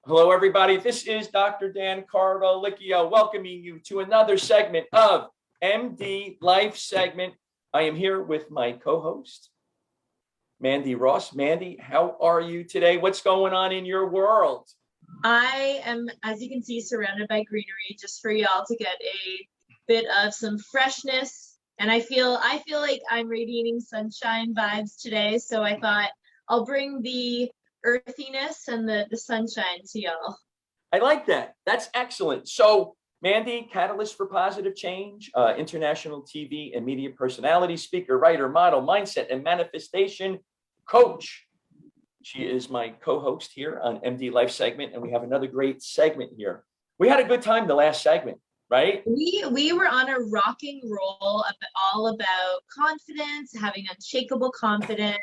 Hello, everybody. This is Dr. Dan Cardellichio welcoming you to another segment of MD Life segment. I am here with my co-host, Mandy Ross. Mandy, how are you today? What's going on in your world? I am, as you can see, surrounded by greenery just for y'all to get a bit of some freshness. And I feel like I'm radiating sunshine vibes today. So I thought I'll bring the earthiness and the sunshine to y'all. I like that. That's excellent. So, Mandy, catalyst for positive change, international TV and media personality, speaker, writer, model, mindset, and manifestation coach. She is my co-host here on MD Life segment, and we have another great segment here. We had a good time the last segment, right? We were on a rocking roll all about confidence, having unshakable confidence.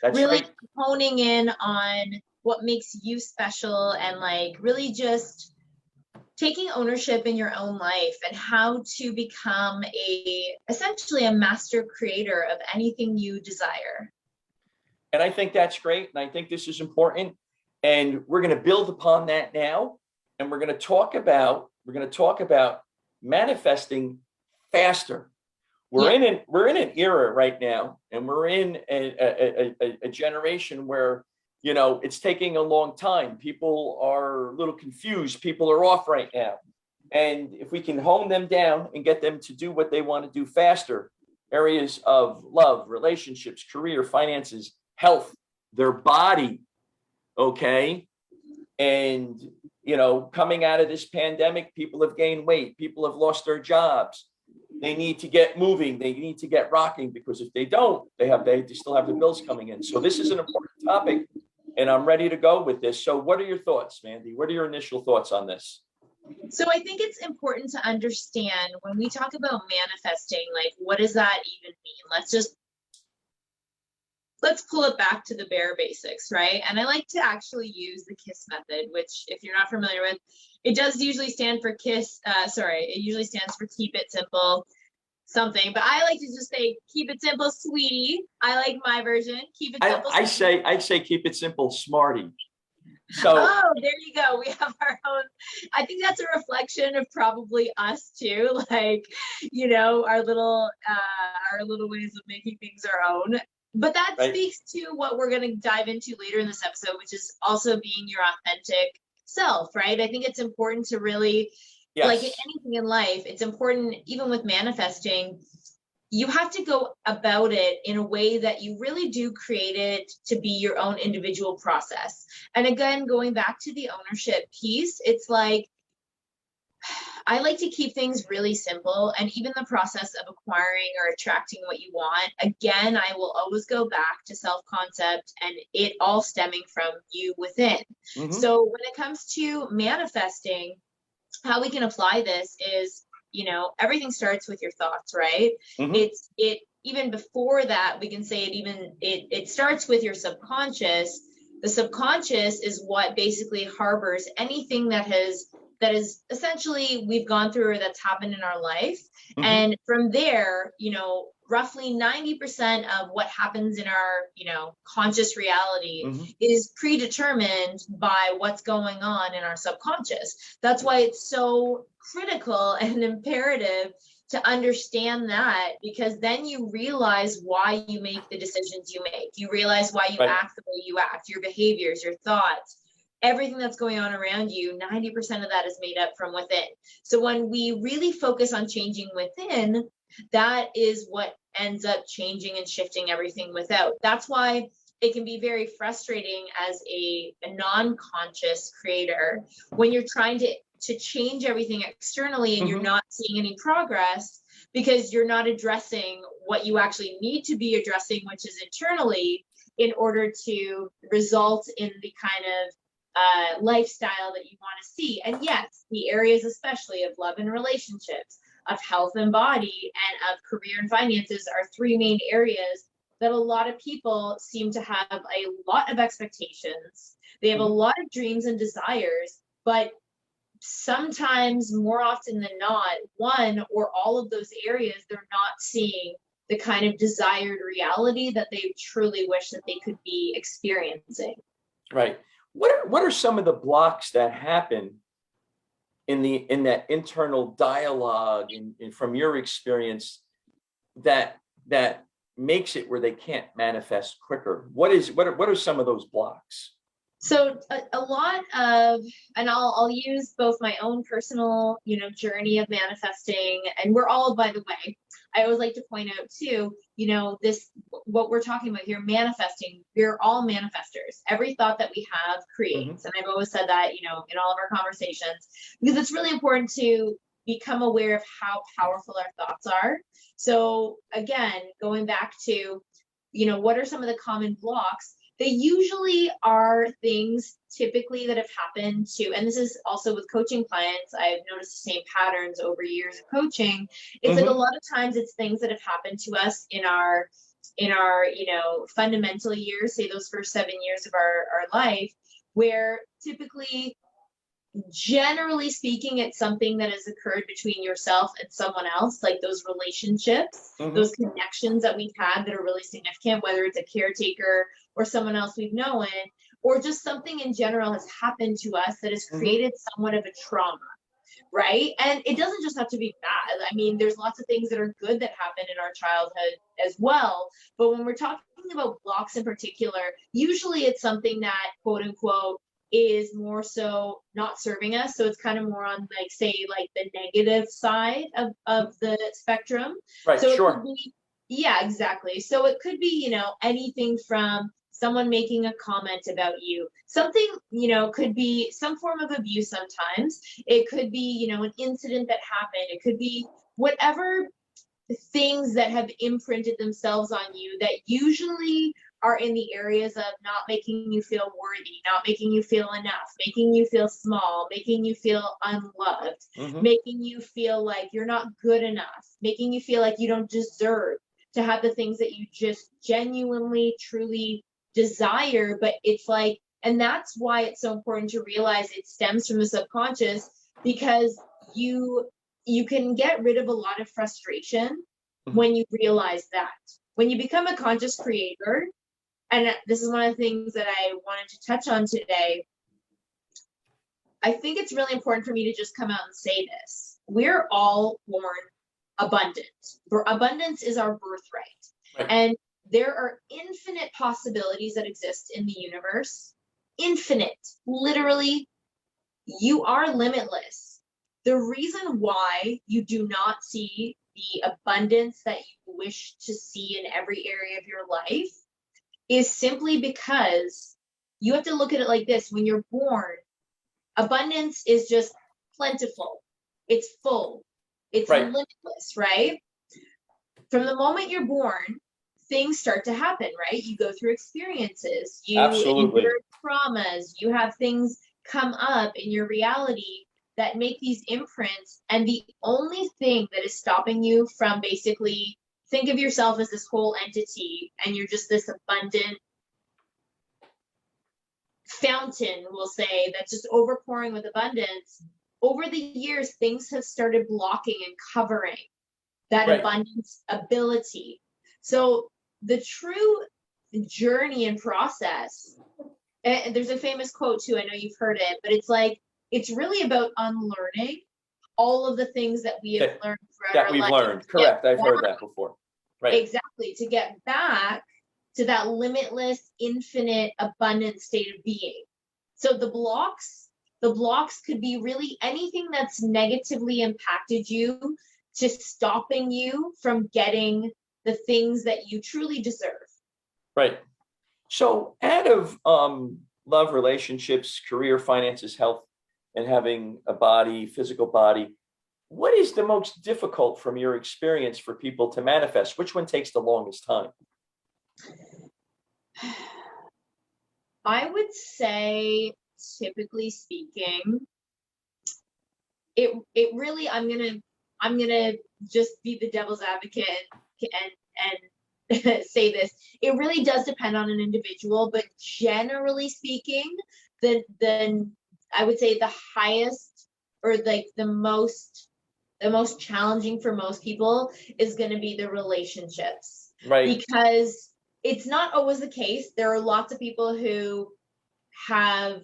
That's really right. Honing in on what makes you special and like really just taking ownership in your own life and how to become essentially a master creator of anything you desire. And I think that's great. And I think this is important. And we're going to build upon that now. And we're going to talk about manifesting faster. We're in an era right now, and we're in a generation where, you know, it's taking a long time. People are a little confused. People are off right now. And if we can hone them down and get them to do what they want to do faster, areas of love, relationships, career, finances, health, their body, okay? And, you know, coming out of this pandemic, people have gained weight. People have lost their jobs. They need to get moving. They need to get rocking, because if they don't, they still have the bills coming in. So this is an important topic, and I'm ready to go with this. So what are your thoughts, Mandy? What are your initial thoughts on this? So I think it's important to understand when we talk about manifesting, like, what does that even mean? Let's pull it back to the bare basics, right? And I like to actually use the KISS method, which if you're not familiar with, it does usually stand for KISS. It usually stands for keep it simple something, but I like to just say, keep it simple, sweetie. I like my version. Keep it simple. I say keep it simple, smarty. So, oh, there you go. We have our own. I think that's a reflection of probably us too. Like, you know, our little ways of making things our own. But that speaks to what we're going to dive into later in this episode, which is also being your authentic self, right? I think it's important to really, like anything in life, it's important, even with manifesting, you have to go about it in a way that you really do create it to be your own individual process. And again, going back to the ownership piece, it's like, I like to keep things really simple, and even the process of acquiring or attracting what you want, again, I will always go back to self-concept and it all stemming from you within. Mm-hmm. So when it comes to manifesting, how we can apply this is, you know, everything starts with your thoughts, right? Mm-hmm. Even before that, we can say it starts with your subconscious. The subconscious is what basically harbors anything that is essentially we've gone through or that's happened in our life. Mm-hmm. And from there, you know, roughly 90% of what happens in our, you know, conscious reality mm-hmm. is predetermined by what's going on in our subconscious. That's why it's so critical and imperative to understand that, because then you realize why you make the decisions you make. You realize why you act the way you act, your behaviors, your thoughts. Everything that's going on around you, 90% of that is made up from within. So when we really focus on changing within, that is what ends up changing and shifting everything without. That's why it can be very frustrating as a non-conscious creator when you're trying to change everything externally and mm-hmm. you're not seeing any progress, because you're not addressing what you actually need to be addressing, which is internally, in order to result in the kind of lifestyle that you want to see. And yes, the areas especially of love and relationships, of health and body, and of career and finances are three main areas that a lot of people seem to have a lot of expectations. They have a lot of dreams and desires, but sometimes, more often than not, one or all of those areas, they're not seeing the kind of desired reality that they truly wish that they could be experiencing. Right. What are some of the blocks that happen in that internal dialogue and from your experience that makes it where they can't manifest quicker? What are some of those blocks? So a lot of, and I'll use both my own personal, journey of manifesting, and we're all, by the way, I always like to point out too, what we're talking about here, manifesting, we're all manifestors. Every thought that we have creates. And I've always said that, in all of our conversations, because it's really important to become aware of how powerful our thoughts are. So again, going back to, what are some of the common blocks? They usually are things typically that have happened to, and this is also with coaching clients, I've noticed the same patterns over years of coaching. It's like a lot of times it's things that have happened to us in our fundamental years, say those first 7 years of our life, where typically, generally speaking, it's something that has occurred between yourself and someone else, like those relationships, those connections that we've had that are really significant, whether it's a caretaker or someone else we've known, or just something in general has happened to us that has created somewhat of a trauma, right? And it doesn't just have to be bad. I mean, there's lots of things that are good that happen in our childhood as well. But when we're talking about blocks in particular, usually it's something that, quote unquote, is more so not serving us. So it's kind of more on like the negative side of the spectrum. Right, so sure. Yeah, exactly. So it could be, anything from someone making a comment about you, something, could be some form of abuse sometimes. It could be, an incident that happened. It could be whatever things that have imprinted themselves on you that usually are in the areas of not making you feel worthy, not making you feel enough, making you feel small, making you feel unloved, making you feel like you're not good enough, making you feel like you don't deserve to have the things that you just genuinely, truly desire. But it's like, and that's why it's so important to realize it stems from the subconscious, because you can get rid of a lot of frustration when you realize that. When you become a conscious creator, and this is one of the things that I wanted to touch on today, I think it's really important for me to just come out and say this. We're all born abundant. Abundance is our birthright. Right. And there are infinite possibilities that exist in the universe. Infinite. Literally, you are limitless. The reason why you do not see the abundance that you wish to see in every area of your life is simply because you have to look at it like this. When you're born, abundance is just plentiful. It's full. It's limitless, right? From the moment you're born, things start to happen, right? You go through experiences. You endure traumas. You have things come up in your reality that make these imprints. And the only thing that is stopping you from basically, think of yourself as this whole entity, and you're just this abundant fountain, we'll say, that's just overpouring with abundance. Over the years, things have started blocking and covering that abundance ability. So the true journey and process, and there's a famous quote too, I know you've heard it, but it's like, it's really about unlearning all of the things that we have learned throughout our life. That we've learned, correct. I've heard that before. Right. Exactly. To get back to that limitless, infinite, abundant state of being. So the blocks could be really anything that's negatively impacted you to stopping you from getting the things that you truly deserve. Right. So out of love, relationships, career, finances, health, and having a body, physical body, what is the most difficult from your experience for people to manifest? Which one takes the longest time? I would say, typically speaking, it really, I'm gonna just be the devil's advocate and say this. It really does depend on an individual, but generally speaking, the I would say the highest, or like the most challenging for most people is going to be the relationships. Right. Because it's not always the case. There are lots of people who have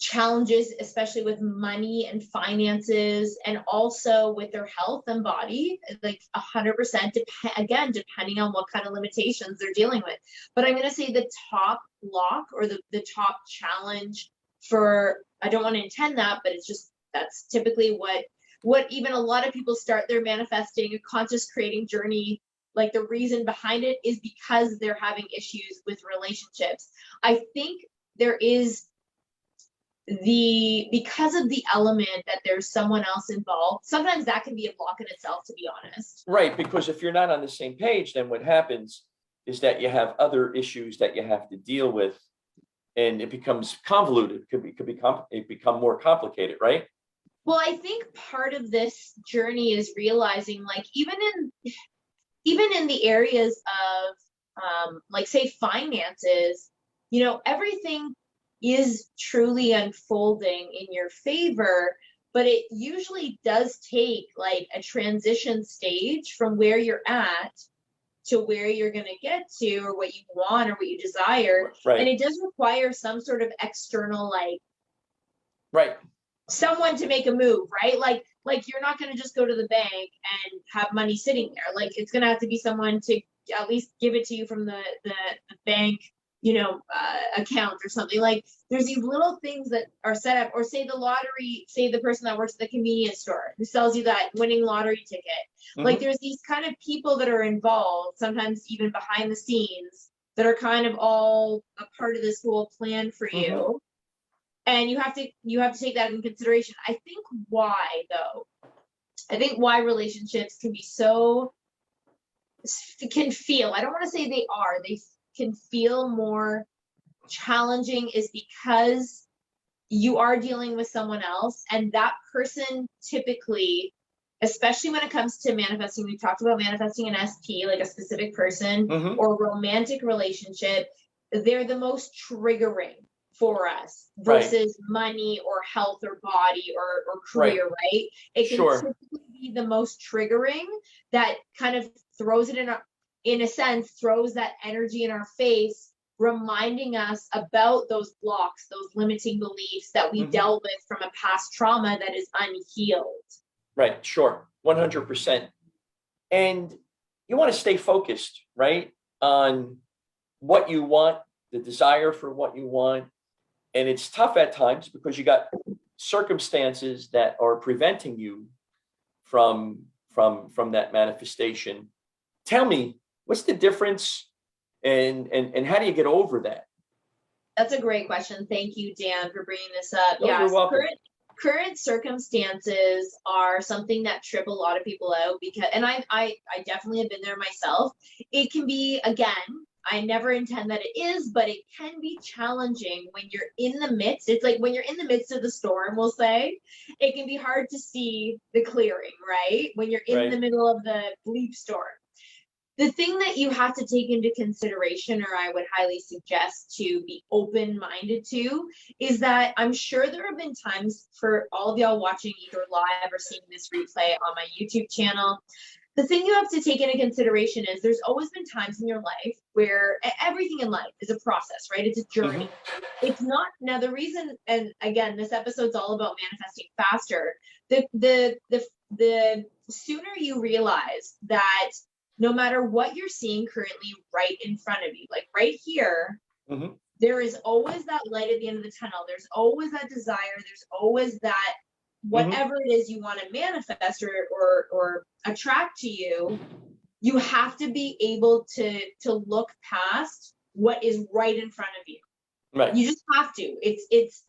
challenges, especially with money and finances, and also with their health and body, like 100%, again, depending on what kind of limitations they're dealing with. But I'm going to say the top block, or the top challenge for, I don't want to intend that, but it's just, that's typically what even a lot of people start their manifesting, a conscious creating journey, like the reason behind it is because they're having issues with relationships. I think there is because of the element that there's someone else involved, sometimes that can be a block in itself, to be honest. Right, because if you're not on the same page, then what happens is that you have other issues that you have to deal with, and it becomes convoluted. It could become more complicated, right? Well, I think part of this journey is realizing, like, even in the areas of like, say, finances, you know, everything is truly unfolding in your favor, but it usually does take like a transition stage from where you're at to where you're going to get to, or what you want or what you desire. Right. And it does require some sort of external, like, right, someone to make a move, right? Like you're not going to just go to the bank and have money sitting there. Like, it's going to have to be someone to at least give it to you from the bank, you know, account or something. Like, there's these little things that are set up, or say the lottery, say the person that works at the convenience store who sells you that winning lottery ticket. Like, there's these kind of people that are involved, sometimes even behind the scenes, that are kind of all a part of this whole plan for you. And you have to take that into consideration. I think why relationships can feel, I don't want to say they can feel more challenging, is because you are dealing with someone else, and that person typically, especially when it comes to manifesting, we talked about manifesting an SP, like a specific person or romantic relationship, they're the most triggering for us versus money or health or body or career, right? It can typically be the most triggering, that kind of throws it in a sense, throws that energy in our face, reminding us about those blocks, those limiting beliefs that we dealt with from a past trauma that is unhealed. Right, sure, 100%. And you want to stay focused, right, on what you want, the desire for what you want. And it's tough at times because you got circumstances that are preventing you from that manifestation. Tell me, what's the difference, and how do you get over that? That's a great question. Thank you, Dan, for bringing this up. Oh, you're welcome. Current circumstances are something that trip a lot of people out, because, and I definitely have been there myself. It can be, again, I never intend that it is, but it can be challenging when you're in the midst. It's like when you're in the midst of the storm, we'll say, it can be hard to see the clearing, right? When you're in the middle of the bleep storm. The thing that you have to take into consideration, or I would highly suggest to be open-minded to, is that I'm sure there have been times for all of y'all watching either live or seeing this replay on my YouTube channel. The thing you have to take into consideration is there's always been times in your life where everything in life is a process, right? It's a journey. It's not, now the reason, and again, this episode's all about manifesting faster. The sooner you realize that no matter what you're seeing currently right in front of you, like right here, there is always that light at the end of the tunnel. There's always that desire. There's always that whatever it is you want to manifest or attract to you, you have to be able to look past what is right in front of you. Right. You just have to. It's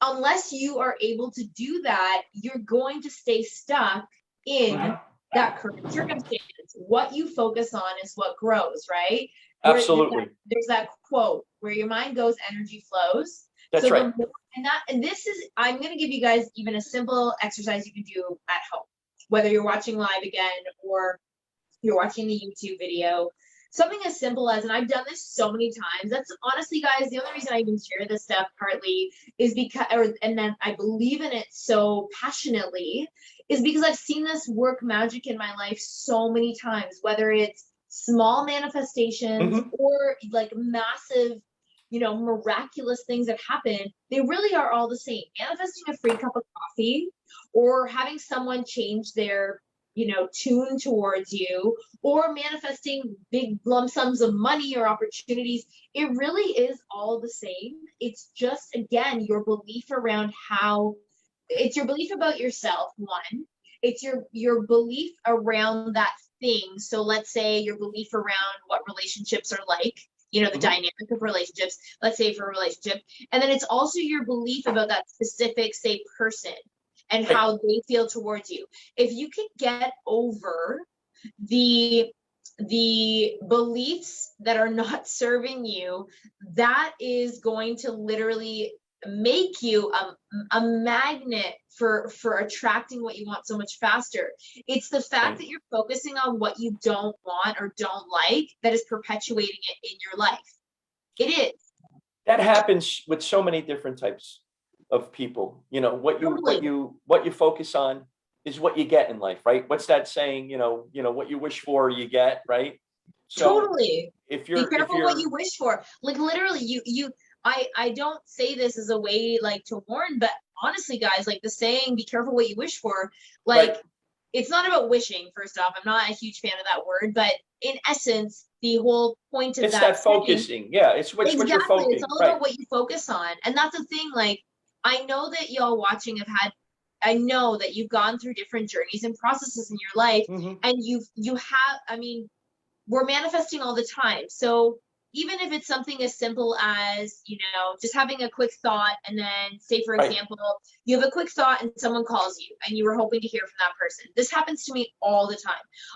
unless you are able to do that, you're going to stay stuck in that current circumstance. What you focus on is what grows, right? Absolutely. There's that quote, where your mind goes, energy flows. That's right. And this is, I'm going to give you guys even a simple exercise you can do at home, whether you're watching live again or you're watching the YouTube video. Something as simple as, and I've done this so many times, that's honestly, guys, the only reason I even share this stuff partly is because, and then I believe in it so passionately, is because I've seen this work magic in my life so many times, whether it's small manifestations or like massive miraculous things that happen, they really are all the same. Manifesting a free cup of coffee, or having someone change their, tune towards you, or manifesting big lump sums of money or opportunities, it really is all the same. It's just, again, your belief around it's your belief about yourself, one. It's your belief around that thing. So let's say your belief around what relationships are like, the dynamic of relationships, let's say for a relationship. And then it's also your belief about that specific, say, person and how they feel towards you. If you can get over the beliefs that are not serving you, that is going to literally make you a magnet for attracting what you want so much faster. It's the fact that you're focusing on what you don't want or don't like that is perpetuating it in your life. It is. That happens with so many different types of people. What you focus on is what you get in life, right? What's that saying? What you wish for, you get, right? So totally. If you're, be careful what you wish for. Like literally, I don't say this as a way like to warn, but honestly, guys, like the saying, be careful what you wish for, like it's not about wishing. First off, I'm not a huge fan of that word, but in essence, the whole point of it's that focusing. Yeah, it's what you're focusing. It's all about what you focus on. And that's the thing, like, I know that y'all watching I know that you've gone through different journeys and processes in your life, and you have, I mean, we're manifesting all the time. So even if it's something as simple as, just having a quick thought, and then say, for example, you have a quick thought and someone calls you and you were hoping to hear from that person. This happens to me all the time.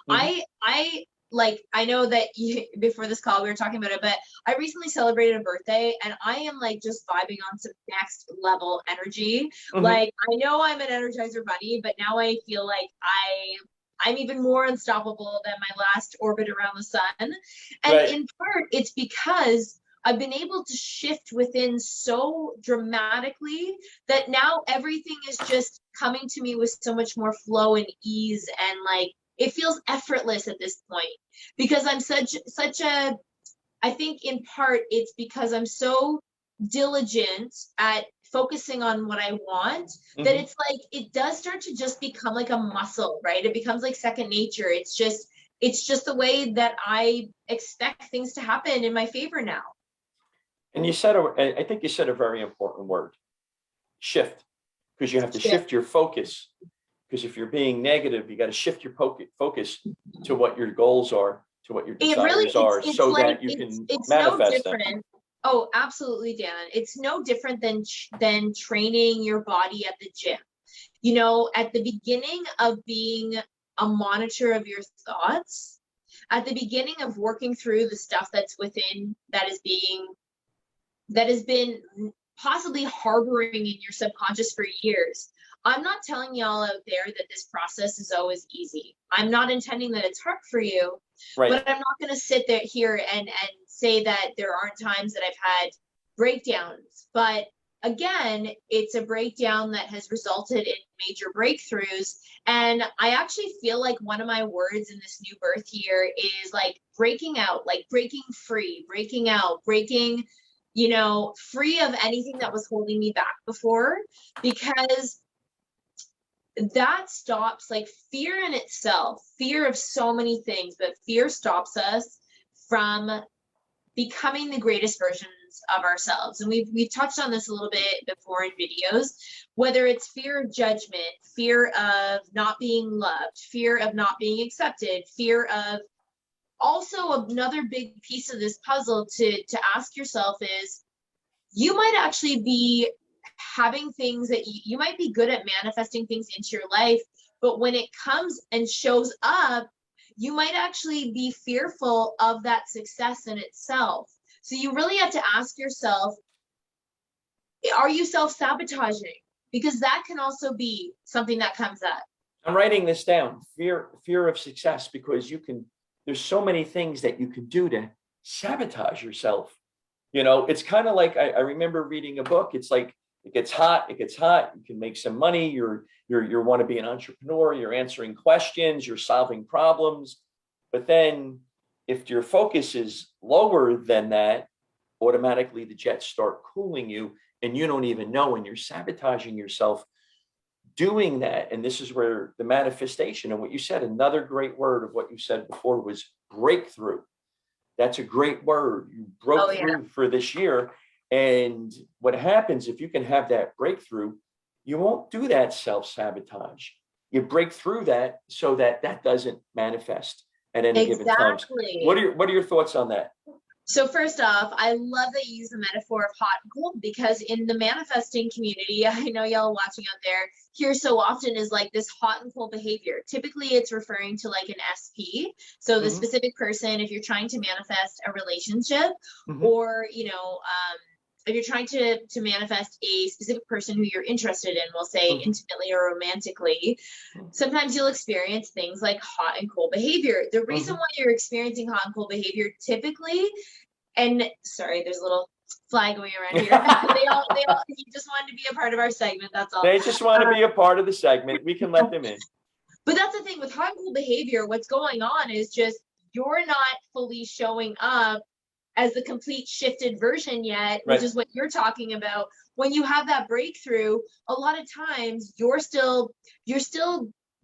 I know that before this call, we were talking about it, but I recently celebrated a birthday and I am like just vibing on some next level energy. Like, I know I'm an Energizer bunny, but now I feel like I'm even more unstoppable than my last orbit around the sun. And in part, it's because I've been able to shift within so dramatically that now everything is just coming to me with so much more flow and ease, and like, it feels effortless at this point, because I'm I think in part it's because I'm so diligent at focusing on what I want, that it's like, it does start to just become like a muscle, right? It becomes like second nature. It's just the way that I expect things to happen in my favor now. And I think you said a very important word, shift, because you have to shift your focus. Because if you're being negative, you got to shift your focus to what your goals are, to what your desires are, so that you can manifest them. Oh, absolutely, Dan. It's no different than training your body at the gym. At the beginning of being a monitor of your thoughts, at the beginning of working through the stuff that's within, that has been possibly harboring in your subconscious for years. I'm not telling y'all out there that this process is always easy. I'm not intending that it's hard for you, but I'm not going to sit here and say that there aren't times that I've had breakdowns. But again, it's a breakdown that has resulted in major breakthroughs. And I actually feel like one of my words in this new birth year is like breaking out, like breaking free, breaking out, breaking, free of anything that was holding me back before, because that stops, like, fear in itself, fear of so many things, but fear stops us from becoming the greatest versions of ourselves. And we've touched on this a little bit before in videos, whether it's fear of judgment, fear of not being loved, fear of not being accepted, fear of, also another big piece of this puzzle to ask yourself is, you might actually be having things that you might be good at manifesting things into your life, but when it comes and shows up, you might actually be fearful of that success in itself. So you really have to ask yourself, are you self-sabotaging? Because that can also be something that comes up. I'm writing this down, fear of success, because there's so many things that you can do to sabotage yourself. It's kind of like, I remember reading a book. It's like, it gets hot, you can make some money, you want to be an entrepreneur, you're answering questions, you're solving problems. But then if your focus is lower than that, automatically the jets start cooling you and you don't even know, and you're sabotaging yourself doing that. And this is where the manifestation, and what you said, another great word of what you said before was breakthrough. That's a great word. You broke through for this year. And what happens if you can have that breakthrough, you won't do that self-sabotage. You break through that so that that doesn't manifest at any given time. What are your thoughts on that? So first off, I love that you use the metaphor of hot and cold, because in the manifesting community, I know y'all watching out there, here so often is like this hot and cold behavior. Typically it's referring to like an SP. So the specific person, if you're trying to manifest a relationship, or, you know, if you're trying to manifest a specific person who you're interested in, we'll say intimately or romantically, sometimes you'll experience things like hot and cold behavior. The reason why you're experiencing hot and cold behavior typically, and sorry, there's a little flag going around here. He just wanted to be a part of our segment. That's all. They just want to be a part of the segment. We can let them in. But that's the thing with hot and cold behavior. What's going on is just you're not fully showing up as the complete shifted version yet, which is what you're talking about. When you have that breakthrough, a lot of times you're still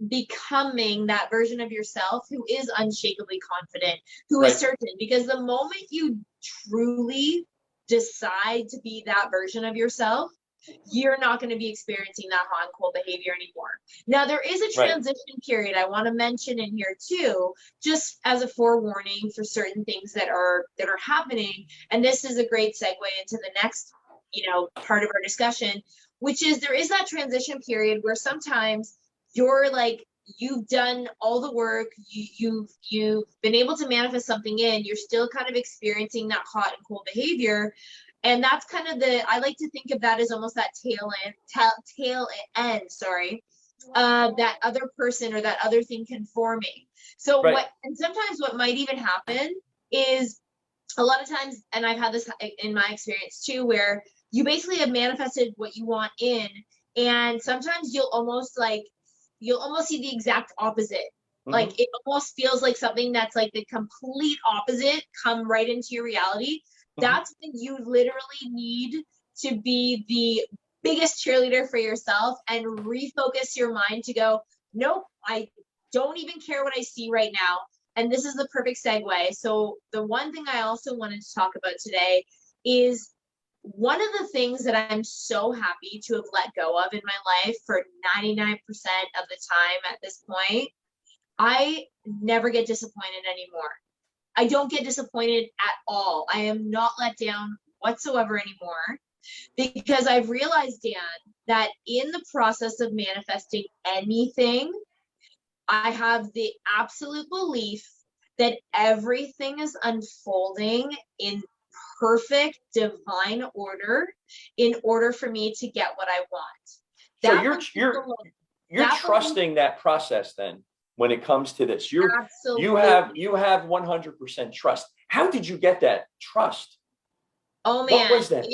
becoming that version of yourself who is unshakably confident, who is certain, because the moment you truly decide to be that version of yourself, you're not going to be experiencing that hot and cold behavior anymore. Now, there is a transition period I want to mention in here too, just as a forewarning for certain things that are happening. And this is a great segue into the next, you know, part of our discussion, which is there is that transition period where sometimes you're like, you've done all the work, you've been able to manifest something in, you're still kind of experiencing that hot and cold behavior. And that's kind of I like to think of that as almost that tail end, that other person or that other thing conforming. So and sometimes what might even happen is a lot of times, and I've had this in my experience too, where you basically have manifested what you want in, and sometimes you'll almost see the exact opposite. Like it almost feels like something that's like the complete opposite come right into your reality. That's when you literally need to be the biggest cheerleader for yourself and refocus your mind to go, nope, I don't even care what I see right now. And this is the perfect segue. So the one thing I also wanted to talk about today is one of the things that I'm so happy to have let go of in my life for 99% of the time at this point. I never get disappointed anymore. I don't get disappointed at all. I am not let down whatsoever anymore, because I've realized, Dan, that in the process of manifesting anything, I have the absolute belief that everything is unfolding in perfect divine order in order for me to get what I want. So you're trusting that process then. When it comes to this, you have 100% trust. How did you get that trust? Oh man, what was that?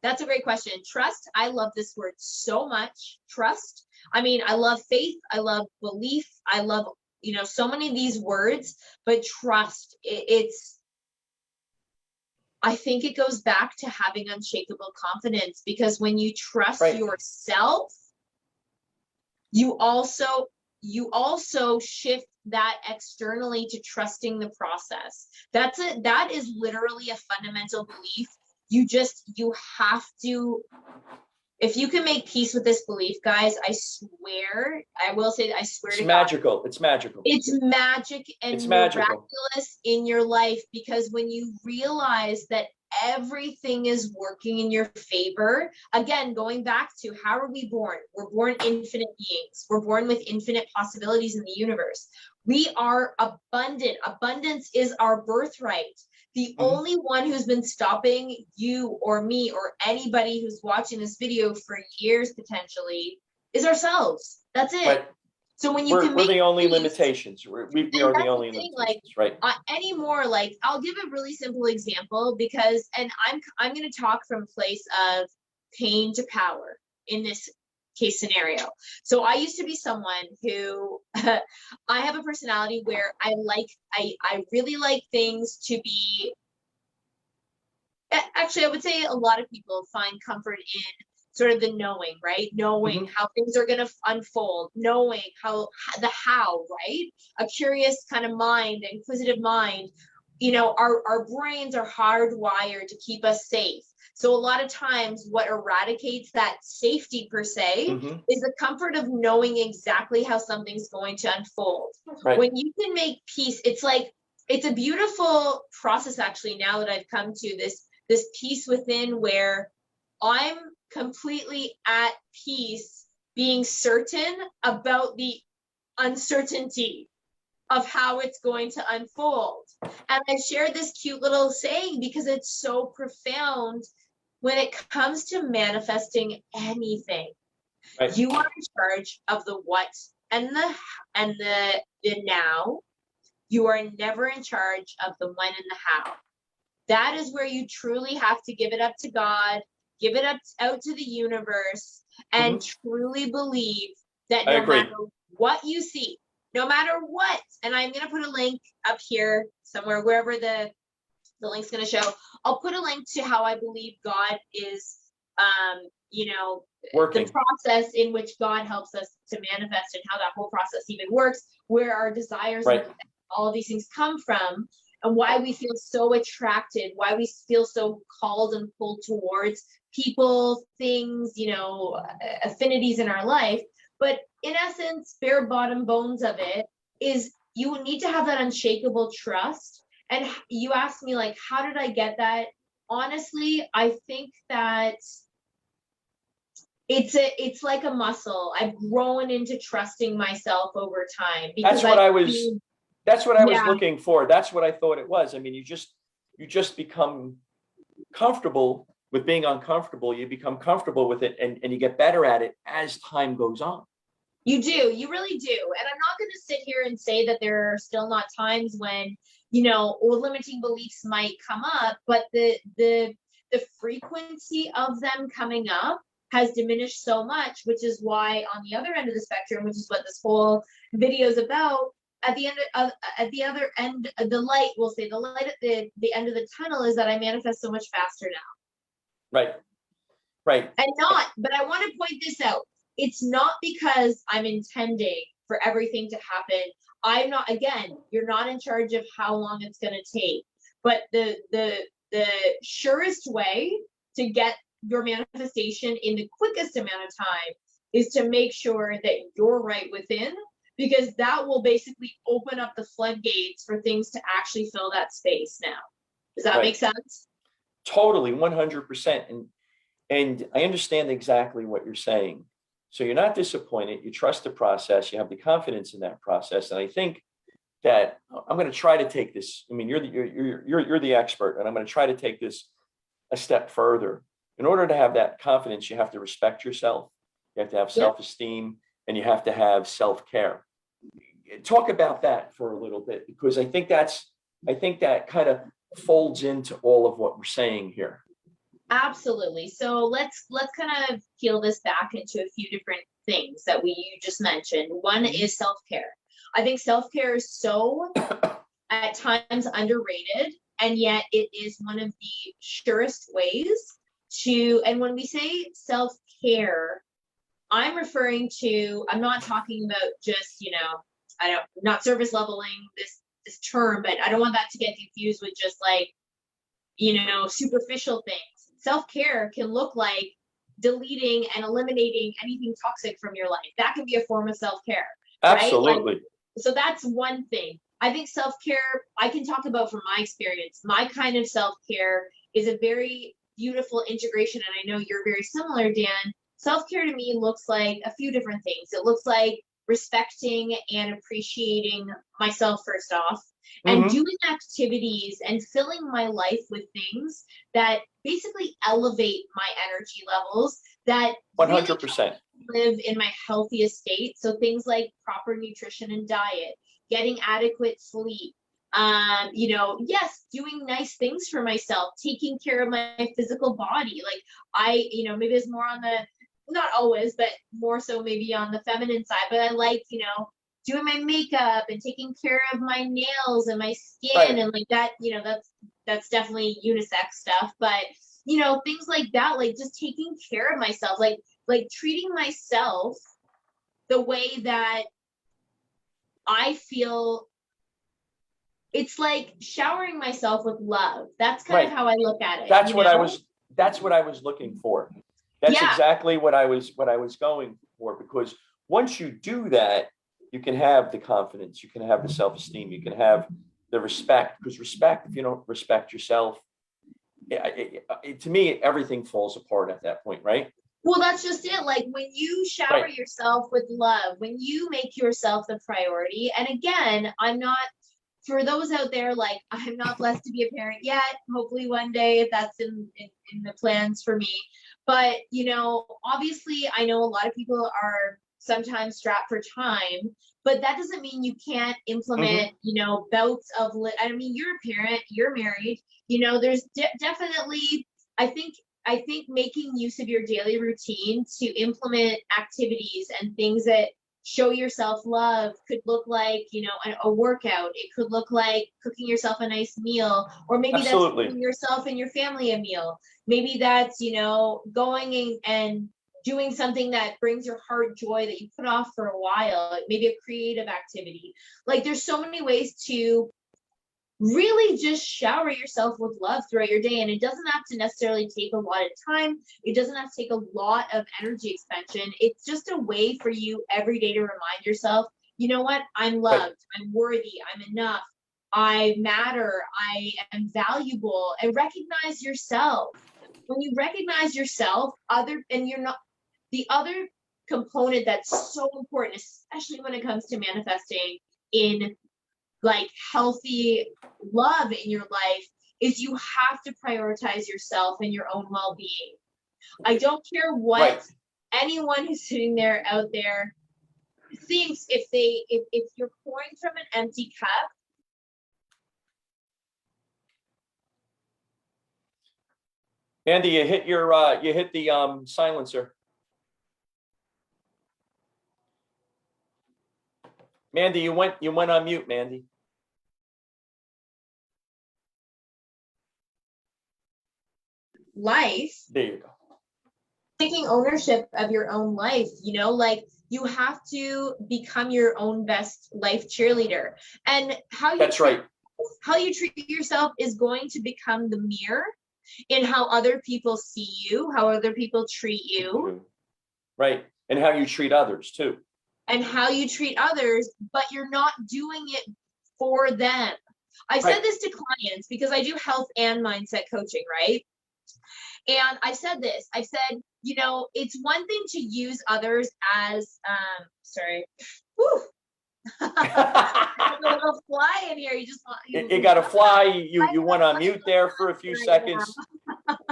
That's a great question. Trust. I love this word so much. Trust. I mean, I love faith. I love belief. I love, you know, so many of these words, but trust. I think it goes back to having unshakable confidence, because when you trust yourself, you also shift that externally to trusting the process. That is literally a fundamental belief. You have to, if you can make peace with this belief, guys, I swear it's magical. It's magical. It's magic and miraculous in your life, because when you realize that everything is working in your favor, again, going back to how are we born? We're born infinite beings. We're born with infinite possibilities in the universe. We are abundant. Abundance is our birthright. The only one who's been stopping you or me or anybody who's watching this video for years potentially is ourselves. That's it. Right. So when we're the only limitations. We are the only limitations, right? Anymore, like I'll give a really simple example, because, and I'm going to talk from a place of pain to power in this case scenario. So I used to be someone who I have a personality where I really like things to be Actually, I would say a lot of people find comfort in sort of the knowing, right? Knowing how things are going to unfold, knowing the how, right? A curious kind of mind, inquisitive mind. You know, our brains are hardwired to keep us safe. So a lot of times what eradicates that safety per se is the comfort of knowing exactly how something's going to unfold. Right. When you can make peace, it's like, it's a beautiful process actually, now that I've come to this peace within, where I'm completely at peace being certain about the uncertainty of how it's going to unfold. And I shared this cute little saying because it's so profound when it comes to manifesting anything. Right. You are in charge of the what and the now. You are never in charge of the when and the how. That is where you truly have to give it up to God, give it up out to the universe, and truly believe that no matter what you see, no matter what, and I'm going to put a link up here somewhere, wherever the link's going to show, I'll put a link to how I believe God is, working. The process in which God helps us to manifest, and how that whole process even works, where our desires and all of these things come from, and why we feel so attracted, why we feel so called and pulled towards people, things, affinities in our life. But in essence, bare bottom bones of it is you need to have that unshakable trust. And you asked me, like, how did I get that? Honestly, I think that it's like a muscle. I've grown into trusting myself over time. That's what I was looking for. That's what I thought it was. I mean, you just become comfortable with being uncomfortable. You become comfortable with it, and you get better at it as time goes on. You do, you really do. And I'm not going to sit here and say that there are still not times when, or limiting beliefs might come up, but the frequency of them coming up has diminished so much, which is why on the other end of the spectrum, which is what this whole video is about, at the other end, the light, we'll say the light at the end of the tunnel, is that I manifest so much faster now. Right. But I want to point this out. It's not because I'm intending for everything to happen. I'm not, again, you're not in charge of how long it's going to take, but the surest way to get your manifestation in the quickest amount of time is to make sure that you're right within, because that will basically open up the floodgates for things to actually fill that space now. Does that make sense? Totally, 100%. And I understand exactly what you're saying. So you're not disappointed. You trust the process. You have the confidence in that process. And I think that I'm going to try to take this. I mean, you're the expert, and I'm going to try to take this a step further. In order to have that confidence, you have to respect yourself. You have to have self-esteem, and you have to have self-care. Talk about that for a little bit, because I think that kind of folds into all of what we're saying here. Absolutely. So let's kind of peel this back into a few different things that you just mentioned. One is self-care. I think self-care is so at times underrated, and yet it is one of the surest ways to, and when we say self-care, I'm not talking about just, not surface leveling this term, but I don't want that to get confused with just like, superficial things. Self-care can look like deleting and eliminating anything toxic from your life. That can be a form of self-care. Absolutely. Right? So that's one thing. I think self-care, I can talk about from my experience. My kind of self-care is a very beautiful integration, and I know you're very similar, Dan. Self-care to me looks like a few different things. It looks like respecting and appreciating myself first off, and doing activities and filling my life with things that basically elevate my energy levels, that 100% live in my healthiest state. So things like proper nutrition and diet, getting adequate sleep, yes, doing nice things for myself, taking care of my physical body. Like maybe it's more on the, not always, but more so maybe on the feminine side, but I like, doing my makeup and taking care of my nails and my skin, and like that, that's definitely unisex stuff, but you know, things like that, like just taking care of myself, like treating myself the way that I feel. It's like showering myself with love. That's kind of Right. how I look at it. That's you what I know? was, that's what I was looking for. That's Yeah. exactly what I was going for, because once you do that, you can have the confidence, you can have the self-esteem, you can have the respect, because respect, if you don't respect yourself, to me, everything falls apart at that point, right? Well, that's just it. Like when you shower Right. yourself with love, when you make yourself the priority. And again, I'm not, for those out there, like I'm not blessed to be a parent yet. Hopefully one day that's in the plans for me. But, you know, obviously I know a lot of people are sometimes strapped for time, but that doesn't mean you can't implement, you know, bouts of, I mean, you're a parent, you're married, you know, there's definitely, I think making use of your daily routine to implement activities and things that show yourself love could look like, you know, a workout. It could look like cooking yourself a nice meal, or maybe that's Absolutely. cooking yourself and your family a meal. Maybe that's, you know, going and doing something that brings your heart joy that you put off for a while, maybe a creative activity. Like there's so many ways to really just shower yourself with love throughout your day. And it doesn't have to necessarily take a lot of time. It doesn't have to take a lot of energy expansion. It's just a way for you every day to remind yourself, you know what? I'm loved. Right. I'm worthy. I'm enough. I matter. I am valuable. And recognize yourself. When you recognize yourself, and you're not, the other component that's so important, especially when it comes to manifesting in like healthy love in your life, is you have to prioritize yourself and your own well-being. I don't care what Right. anyone who's sitting there out there thinks. If you're pouring from an empty cup. Andy, you hit the silencer. Mandy, you went on mute, Mandy. Life, There you go. taking ownership of your own life, you know, like you have to become your own best life cheerleader. And That's right. how you treat yourself is going to become the mirror in how other people see you, how other people treat you. Right. And how you treat others too. And how you treat others, but you're not doing it for them. I said this to clients because I do health and mindset coaching, right? And I said this, I said, you know, it's one thing to use others as, sorry. Whew. A little fly in here. You got to fly. You went on mute there for a few seconds.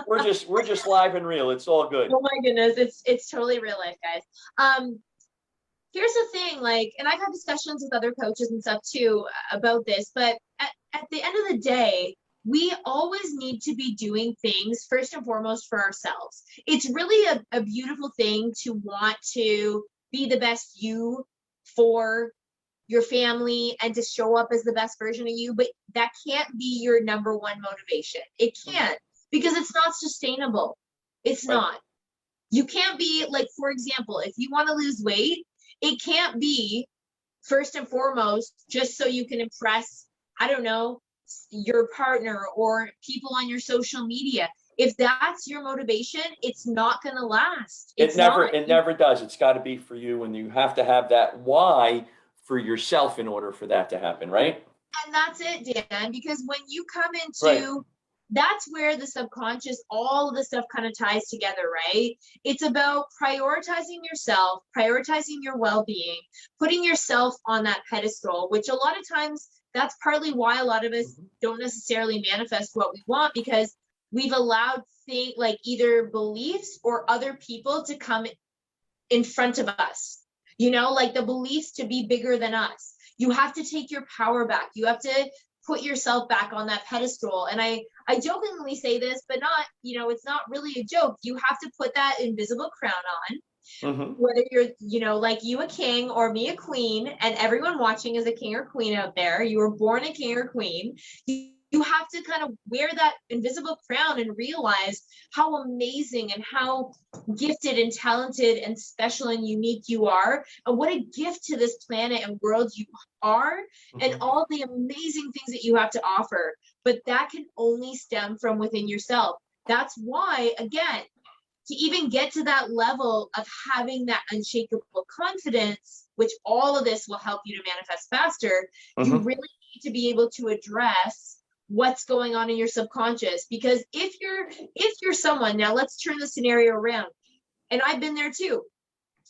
We're just live and real. It's all good. Oh my goodness, it's totally real life, guys. Here's the thing, like, and I've had discussions with other coaches and stuff too about this, but at the end of the day, we always need to be doing things first and foremost for ourselves. It's really a beautiful thing to want to be the best you for your family and to show up as the best version of you, but that can't be your number one motivation. It can't, because it's not sustainable. It's not. You can't be like, for example, if you want to lose weight, it can't be first and foremost just so you can impress, I don't know, your partner or people on your social media. If that's your motivation, it's not going to last. It never does. It's got to be for you, and you have to have that why for yourself in order for that to happen, right? And that's it, Dan, because when you come into that's where the subconscious, all of the stuff kind of ties together, right? It's about prioritizing yourself, prioritizing your well-being, putting yourself on that pedestal, which a lot of times that's partly why a lot of us don't necessarily manifest what we want, because we've allowed things like either beliefs or other people to come in front of us, you know, like the beliefs to be bigger than us. You have to take your power back. You have to put yourself back on that pedestal. And I jokingly say this, but not, you know, it's not really a joke. You have to put that invisible crown on, whether you're, you know, like you a king or me a queen, and everyone watching is a king or queen out there. You were born a king or queen. You you have to kind of wear that invisible crown and realize how amazing and how gifted and talented and special and unique you are, and what a gift to this planet and world you are, and all the amazing things that you have to offer. But that can only stem from within yourself. That's why, again, to even get to that level of having that unshakable confidence, which all of this will help you to manifest faster, you really need to be able to address what's going on in your subconscious. Because if you're someone, now let's turn the scenario around, and I've been there too.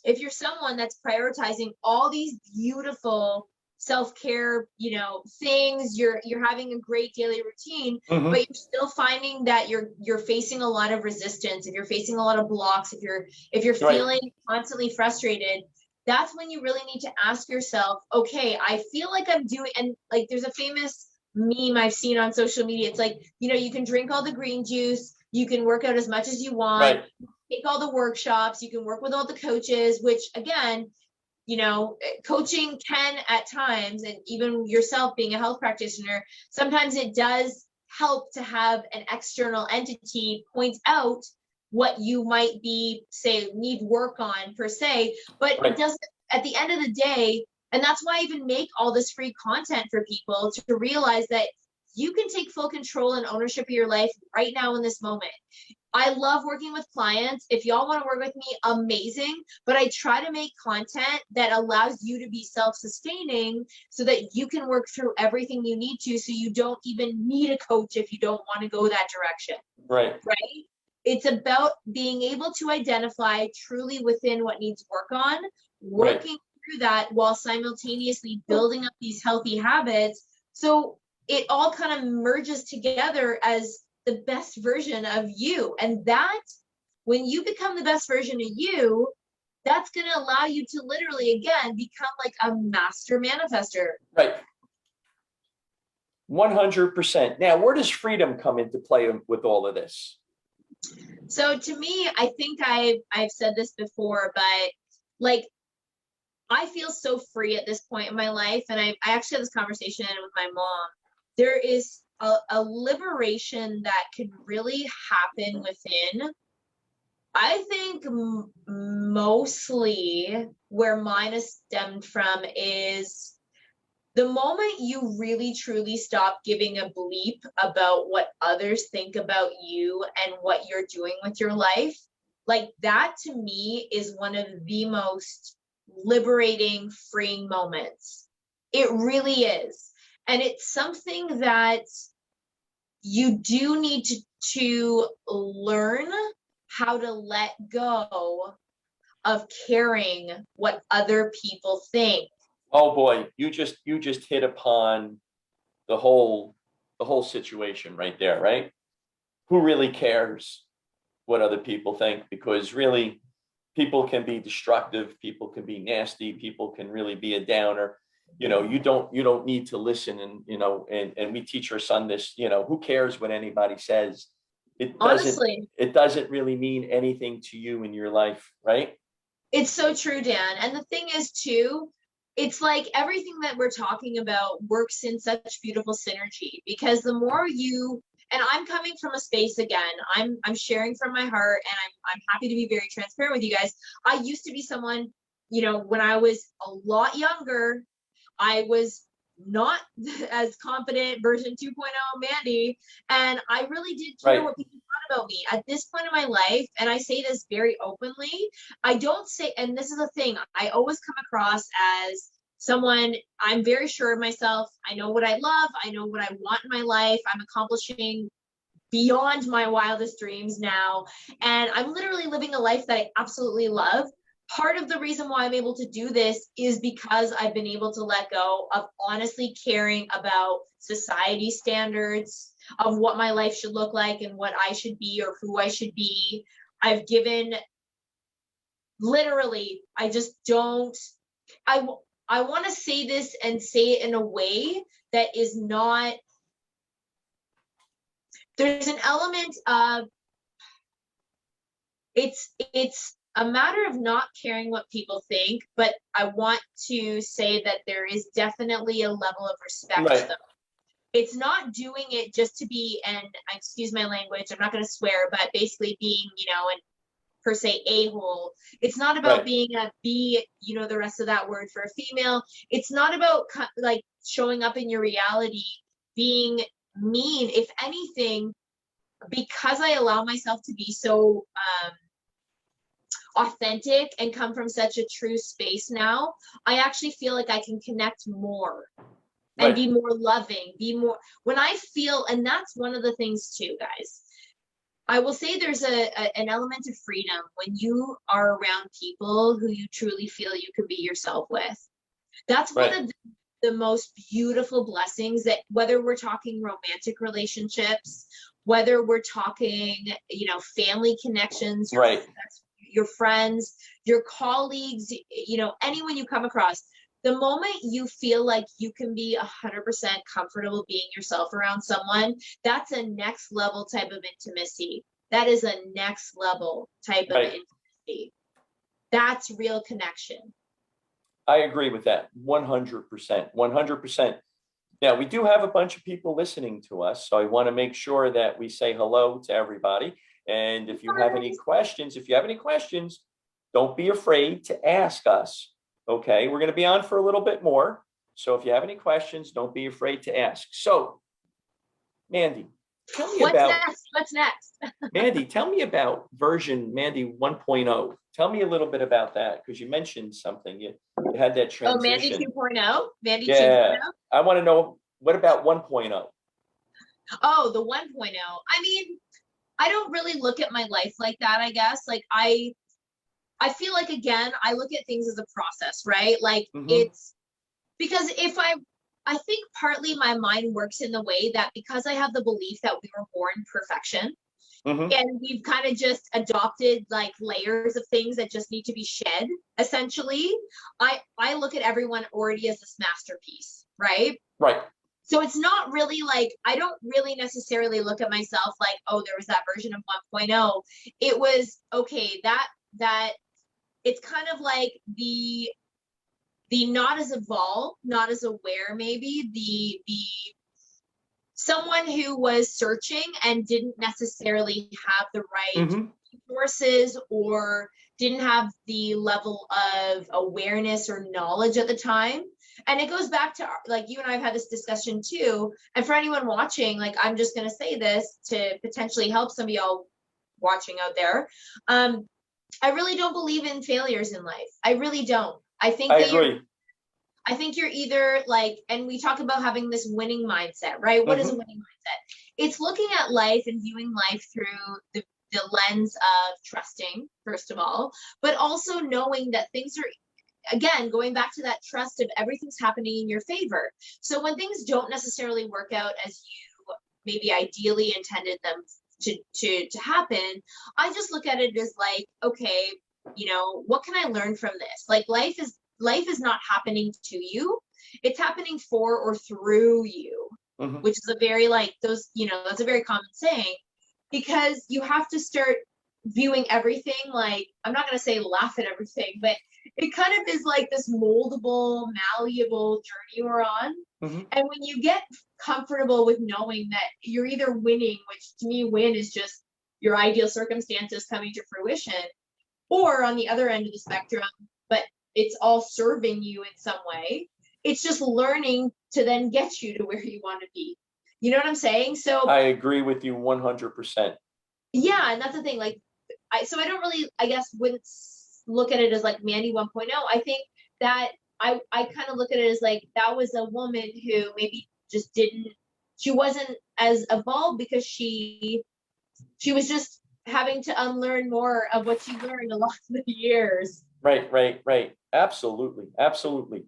If you're someone that's prioritizing all these beautiful self-care, things, you're having a great daily routine, but you're still finding that you're facing a lot of resistance, if you're facing a lot of blocks, if you're feeling constantly frustrated, that's when you really need to ask yourself, okay, I feel like I'm doing, and like there's a famous meme I've seen on social media. It's like, you can drink all the green juice, you can work out as much as you want, take all the workshops, you can work with all the coaches, which again, coaching can at times, and even yourself being a health practitioner, sometimes it does help to have an external entity point out what you might be, say, need work on per se, but it doesn't, at the end of the day. And that's why I even make all this free content for people to realize that you can take full control and ownership of your life right now in this moment. I love working with clients. If y'all want to work with me, amazing. But I try to make content that allows you to be self-sustaining so that you can work through everything you need to, so you don't even need a coach if you don't want to go that direction. Right? It's about being able to identify truly within what needs work on, working through that while simultaneously building up these healthy habits. So it all kind of merges together as the best version of you. And that, when you become the best version of you, that's going to allow you to literally, again, become like a master manifester. 100%. Now, where does freedom come into play with all of this? So to me, I think I've said this before, but like, I feel so free at this point in my life. And I actually had this conversation with my mom. There is a liberation that could really happen within. I think mostly where mine is stemmed from is the moment you really truly stop giving a bleep about what others think about you and what you're doing with your life. Like, that to me is one of the most liberating, freeing moments. It really is. And it's something that you do need to learn how to let go of caring what other people think. Oh boy, you just hit upon the whole situation right there, right? Who really cares what other people think? Because really, people can be destructive, people can be nasty, people can really be a downer. You don't need to listen. And we teach our son this, who cares what anybody says? It doesn't really mean anything to you in your life, right? It's so true, Dan. And the thing is too, it's like everything that we're talking about works in such beautiful synergy, because the more you, and I'm coming from a space, again, I'm sharing from my heart, and I'm happy to be very transparent with you guys. I used to be someone, when I was a lot younger, I was not as confident version 2.0 Mandy, and I really did care what people thought about me at this point in my life. And I say this very openly. I don't say, and this is a thing, I always come across as someone, I'm very sure of myself. I know what I love. I know what I want in my life. I'm accomplishing beyond my wildest dreams now. And I'm literally living a life that I absolutely love. Part of the reason why I'm able to do this is because I've been able to let go of honestly caring about society standards of what my life should look like and what I should be or who I should be. I've given, literally, I just don't, I want to say this and say it in a way that is not, there's an element of, it's a matter of not caring what people think, but I want to say that there is definitely a level of respect to them. it's not doing it just to be, and excuse my language, I'm not going to swear, but basically being, an per se a-hole. It's not about Right. being a be, the rest of that word for a female. It's not about like showing up in your reality being mean. If anything, because I allow myself to be so authentic and come from such a true space now, I actually feel like I can connect more and Right. be more loving, be more, when I feel, and that's one of the things too, guys. I will say there's an element of freedom when you are around people who you truly feel you can be yourself with. That's one Right. of the most beautiful blessings, that whether we're talking romantic relationships, whether we're talking, family connections, Right. your friends, your colleagues, anyone you come across, the moment you feel like you can be 100% comfortable being yourself around someone, that's a next level type of intimacy. That is a next level type of Right. intimacy. That's real connection. I agree with that 100%. 100%. Now, we do have a bunch of people listening to us, so I want to make sure that we say hello to everybody. And if you have any questions, don't be afraid to ask us. Okay, we're going to be on for a little bit more. So if you have any questions, don't be afraid to ask. So, Mandy, tell me about What's next? Mandy, tell me about version Mandy 1.0. Tell me a little bit about that, because you mentioned something. You had that Oh, Mandy transition. 2.0? Mandy 2.0? Yeah, I want to know, what about 1.0? Oh, the 1.0. I mean, I don't really look at my life like that, I guess. Like I feel like, again, I look at things as a process, right? Like Mm-hmm. it's because I think partly my mind works in the way that because I have the belief that we were born perfection, Mm-hmm. and we've kind of just adopted like layers of things that just need to be shed, essentially. I look at everyone already as this masterpiece, right? Right. So it's not really like, I don't really necessarily look at myself like, oh, there was that version of 1.0. It was okay, that it's kind of like the not as evolved, not as aware, maybe the someone who was searching and didn't necessarily have the right Mm-hmm. resources, or didn't have the level of awareness or knowledge at the time. And it goes back to, like, you and I have had this discussion too. And for anyone watching, like, I'm just going to say this to potentially help some of y'all watching out there. I really don't believe in failures in life. I really don't. I agree. I think you're either like, and we talk about having this winning mindset, right? What is a Mm-hmm. winning mindset? It's looking at life and viewing life through the lens of trusting, first of all, but also knowing that things are, again, going back to that trust of everything's happening in your favor. So when things don't necessarily work out as you maybe ideally intended them to happen, I just look at it as like, okay, what can I learn from this? Like life is not happening to you, it's happening for or through you, Mm-hmm. which is a very like those, that's a very common saying, because you have to start viewing everything like, I'm not going to say laugh at everything, but it kind of is like this moldable, malleable journey we're on. Mm-hmm. And when you get comfortable with knowing that you're either winning, which to me, win is just your ideal circumstances coming to fruition, or on the other end of the spectrum, but it's all serving you in some way. It's just learning to then get you to where you want to be. You know what I'm saying? So I agree with you 100%. yeah, and that's the thing. Like, so I don't really, I guess, wouldn't look at it as like Mandy 1.0. I think that I kind of look at it as like, that was a woman who maybe just she wasn't as evolved because she was just having to unlearn more of what she learned a lot of the years. Right, right, right. Absolutely, absolutely.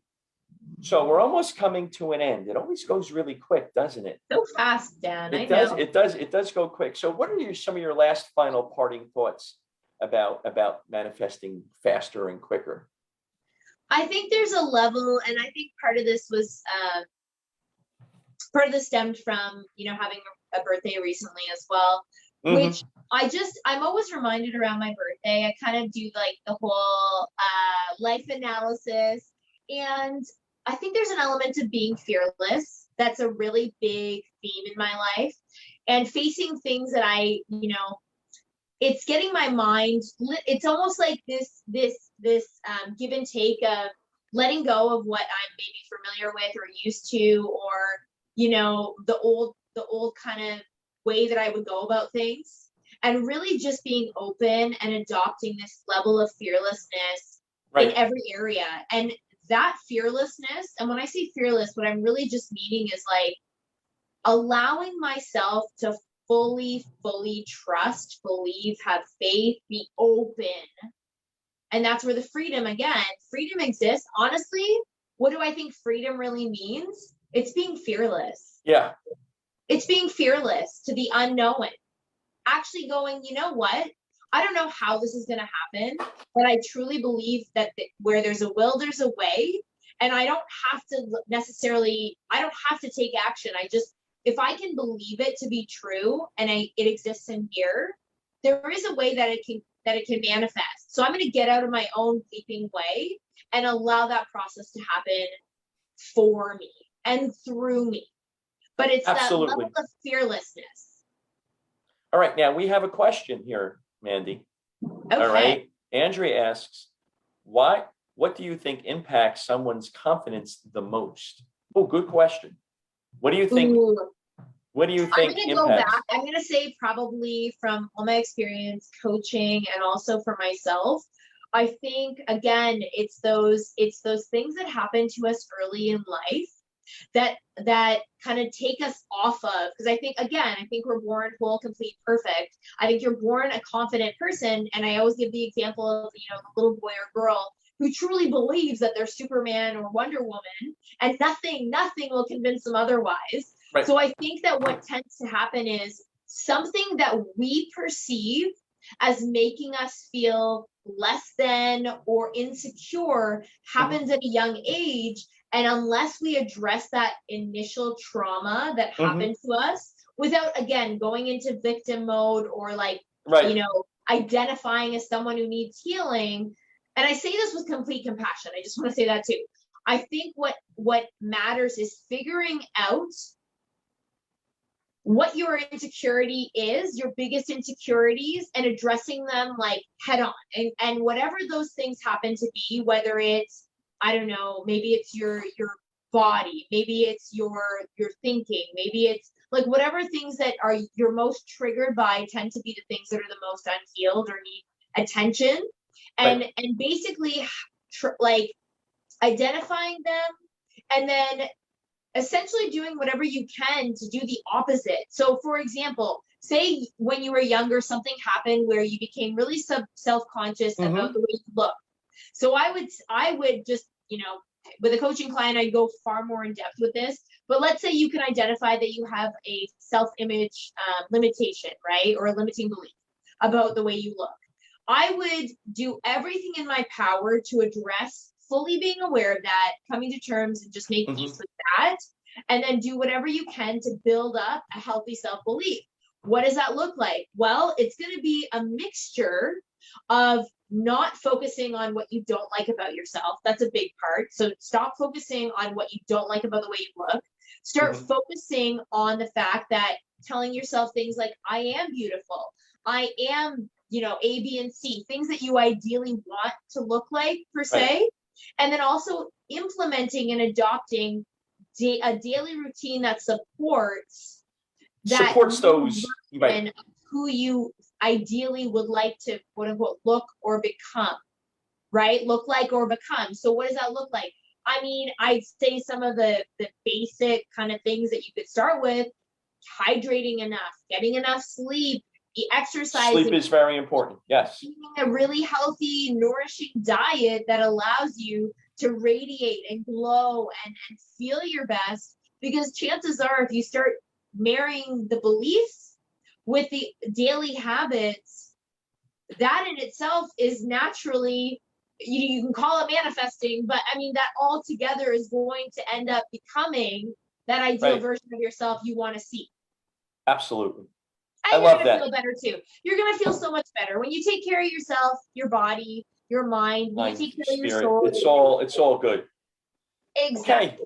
So we're almost coming to an end. It always goes really quick, doesn't it? So fast, Dan. I It does, know. it does go quick. So what are some of your last final parting thoughts about manifesting faster and quicker? I think there's a level, and I think part of this stemmed from, having a birthday recently as well, Mm-hmm. which I'm always reminded around my birthday. I kind of do like the whole life analysis. And I think there's an element of being fearless. That's a really big theme in my life, and facing things that it's getting my mind, it's almost like this give and take of letting go of what I'm maybe familiar with or used to, or the old kind of way that I would go about things, and really just being open and adopting this level of fearlessness in every area. And that fearlessness, and when I say fearless, what I'm really just meaning is like allowing myself to fully trust, believe, have faith, be open. And that's where the freedom exists. Honestly, what do I think freedom really means? It's being fearless. Yeah. It's being fearless to the unknown. Actually going, you know what? I don't know how this is going to happen, but I truly believe that where there's a will, there's a way. And I don't have to take action. If I can believe it to be true and it exists in here, there is a way that it can manifest. So I'm going to get out of my own leaping way and allow that process to happen for me and through me. But it's that level of fearlessness. All right. Now we have a question here, Mandy. Okay. All right. Andrea asks, what do you think impacts someone's confidence the most? Oh, good question. What do you think? Ooh. What do you think? I'm going to go back. I'm going to say probably from all my experience coaching and also for myself. I think again, it's those things that happen to us early in life that kind of take us off of, because I think we're born whole, complete, perfect. I think you're born a confident person, and I always give the example of the little boy or girl who truly believes that they're Superman or Wonder Woman, and nothing will convince them otherwise. Right. So I think that what tends to happen is something that we perceive as making us feel less than or insecure happens at a young age. And unless we address that initial trauma that happened to us without, again, going into victim mode or identifying as someone who needs healing. And I say this with complete compassion. I just want to say that too. I think what matters is figuring out what your insecurity is, your biggest insecurities, and addressing them like head on. And whatever those things happen to be, whether it's, I don't know, maybe it's your body, maybe it's your thinking, maybe it's like whatever things that are you're most triggered by tend to be the things that are the most unhealed or need attention. And basically identifying them and then essentially doing whatever you can to do the opposite. So for example, say when you were younger, something happened where you became really self-conscious about the way you look. So I would just, with a coaching client, I'd go far more in depth with this, but let's say you can identify that you have a self-image limitation, right? Or a limiting belief about the way you look. I would do everything in my power to address fully being aware of that, coming to terms and just make peace with that, and then do whatever you can to build up a healthy self-belief. What does that look like? Well, it's going to be a mixture of not focusing on what you don't like about yourself. That's a big part. So stop focusing on what you don't like about the way you look. Start focusing on the fact that telling yourself things like, I am beautiful. I am, A, B, and C, things that you ideally want to look like per se. And then also implementing and adopting a daily routine that supports those and who you ideally would like to quote unquote look or become, right? Look like or become. So what does that look like? I mean, I'd say some of the basic kind of things that you could start with: hydrating enough, getting enough sleep, exercising. Sleep is very important. Yes. Eating a really healthy, nourishing diet that allows you to radiate and glow and feel your best. Because chances are, if you start marrying the beliefs with the daily habits, that in itself is naturally, you can call it manifesting, but I mean, that all together is going to end up becoming that ideal version of yourself you want to see. Absolutely. And you're gonna feel better too. You're gonna feel so much better when you take care of yourself, your body, your mind, when you take care of your soul. It's all good. Exactly. Okay.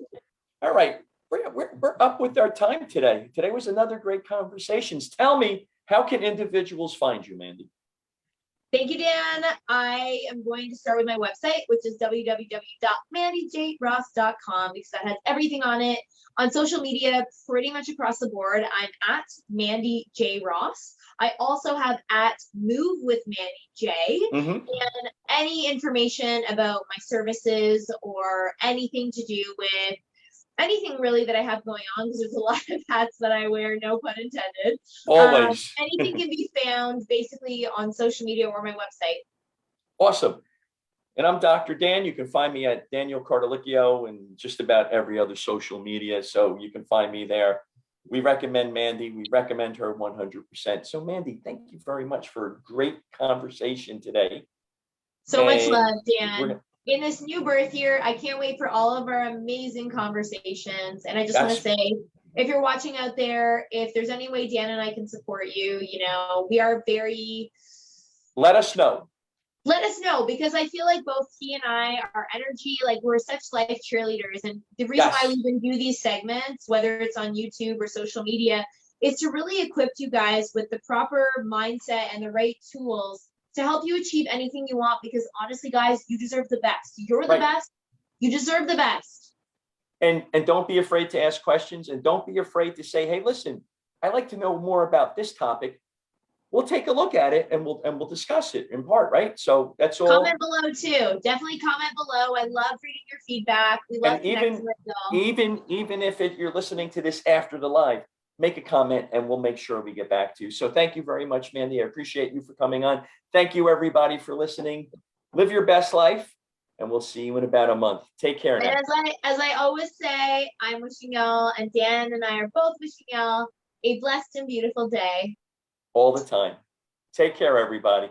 All right. We're up with our time today. Today was another great conversations. Tell me, how can individuals find you, Mandy? Thank you, Dan. I am going to start with my website, which is www.mandyjross.com, because that has everything on it. On social media, pretty much across the board, I'm at Mandy J Ross. I also have at Move with Mandy J. Mm-hmm. And any information about my services or anything to do with anything really that I have going on, because there's a lot of hats that I wear, no pun intended. Always. Anything can be found basically on social media or my website. Awesome. And I'm Dr. Dan. You can find me at Daniel Cardellichio and just about every other social media. So you can find me there. We recommend Mandy. We recommend her 100%. So Mandy, thank you very much for a great conversation today. So much love, we're Dan. gonna- In this new birth year, I can't wait for all of our amazing conversations. And I just want to That's- say, if you're watching out there, if there's any way Dan and I can support you, we are very, Let us know. let us know, because I feel like both he and I, our energy, like we're such life cheerleaders. And the reason why we Yes. even do these segments, whether it's on YouTube or social media, is to really equip you guys with the proper mindset and the right tools to help you achieve anything you want. Because honestly, guys, you deserve the best. You're the Right. best. You deserve the best. And don't be afraid to ask questions, and don't be afraid to say, hey, listen, I'd like to know more about this topic. We'll take a look at it and we'll discuss it in part, right? So that's all. Comment below too. Definitely comment below. I love reading your feedback. We love And connecting with y'all. even if you're listening to this after the live, make a comment and we'll make sure we get back to you. So thank you very much, Mandy. I appreciate you for coming on. Thank you, everybody, for listening. Live your best life, and we'll see you in about a month. Take care now. And as I always say, I'm wishing y'all, and Dan and I are both wishing y'all, a blessed and beautiful day. All the time. Take care, everybody.